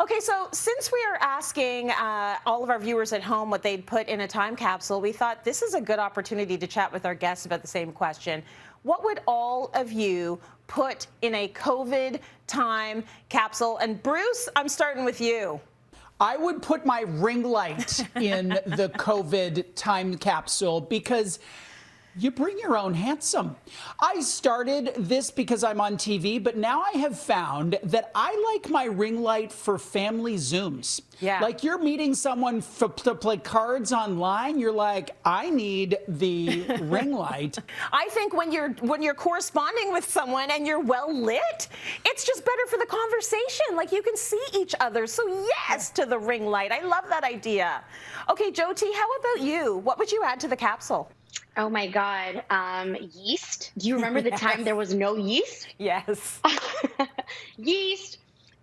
Okay, so since we are asking all of our viewers at home what they'd put in a time capsule, we thought this is a good opportunity to chat with our guests about the same question. What would all of you put in a COVID time capsule? And Bruce, I'm starting with you. I would put my ring light in the COVID time capsule because you bring your own handsome. I started this because I'm on TV, but now I have found that I like my ring light for family Zooms. Yeah. Like you're meeting someone to play cards online, you're like, I need the ring light. I think when you're corresponding with someone and you're well lit, it's just better for the conversation. Like you can see each other. So yes to the ring light. I love that idea. Okay, Jyoti, how about you? What would you add to the capsule? Oh my God, yeast. Do you remember the time there was no yeast? Yes. Yeast,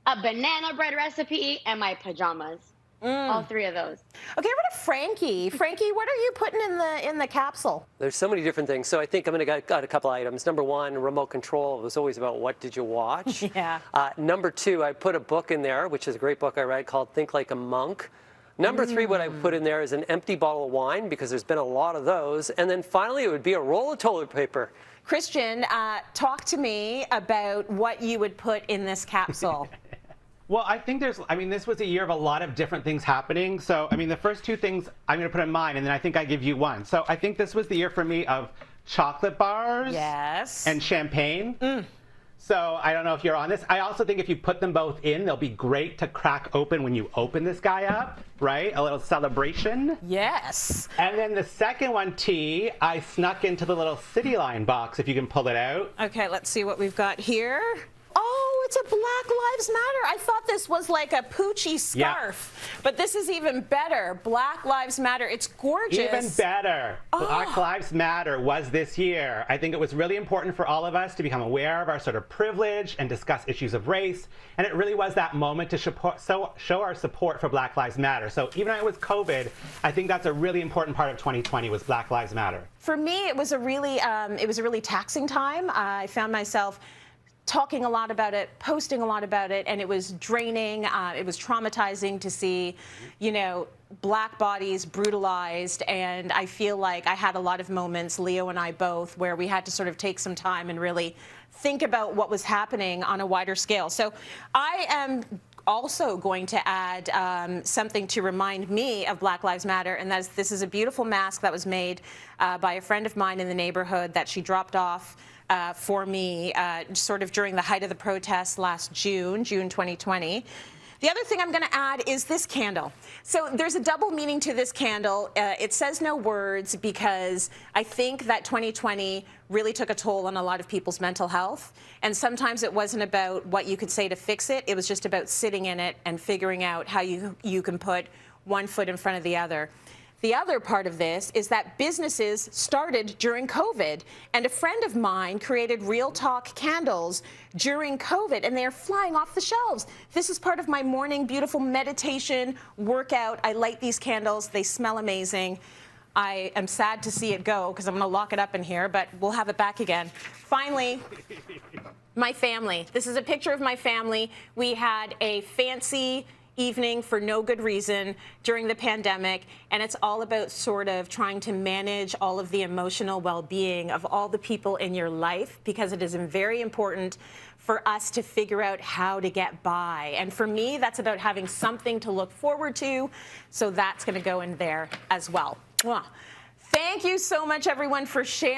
a banana bread recipe, and my pajamas. All three of those. Okay, what about Frankie? Frankie, what are you putting in the capsule? There's so many different things. So I think I'm going to got a couple items. Number one, remote control. It was always about what did you watch. Yeah. Number two, I put a book in there, which is a great book I read called Think Like a Monk. Number three, what I put in there is an empty bottle of wine, because there's been a lot of those. And then finally, it would be a roll of toilet paper. Christian, talk to me about what you would put in this capsule. Well, I think this was a year of a lot of different things happening. So, the first two things I'm going to put in mine, and then I think I give you one. So I think this was the year for me of chocolate bars. Yes. And champagne. So I don't know if you're on this. I also think if you put them both in, they'll be great to crack open when you open this guy up, right? A little celebration. Yes. And then the second one, T, I snuck into the little Cityline box, if you can pull it out. Okay, let's see what we've got here. Oh, it's a Black Lives Matter. I thought this was like a Poochie scarf, but this is even better. Black Lives Matter. It's gorgeous. Even better. Black Lives Matter was this year. I think it was really important for all of us to become aware of our sort of privilege and discuss issues of race. And it really was that moment to show our support for Black Lives Matter. So even though it was COVID, I think that's a really important part of 2020 was Black Lives Matter. For me, it was a really taxing time. I found myself talking a lot about it, posting a lot about it, and it was draining. It was traumatizing to see, Black bodies brutalized, and I feel like I had a lot of moments, Leo and I both, where we had to sort of take some time and really think about what was happening on a wider scale. So I am also going to add something to remind me of Black Lives Matter, and this is a beautiful mask that was made by a friend of mine in the neighborhood that she dropped off for me sort of during the height of the protests last June 2020. The other thing I'm going to add is this candle. So there's a double meaning to this candle. It says no words because I think that 2020 really took a toll on a lot of people's mental health. And sometimes it wasn't about what you could say to fix it. It was just about sitting in it and figuring out how you can put one foot in front of the other. The other part of this is that businesses started during COVID, and a friend of mine created Real Talk candles during COVID, and they're flying off the shelves. This is part of my morning beautiful meditation workout. I light these candles. They smell amazing. I am sad to see it go because I'm going to lock it up in here, but we'll have it back again. Finally, my family. This is a picture of my family. We had a fancy evening for no good reason during the pandemic, and it's all about sort of trying to manage all of the emotional well-being of all the people in your life, because it is very important for us to figure out how to get by. And for me, that's about having something to look forward to, so that's going to go in there as well. Thank you so much, everyone, for sharing.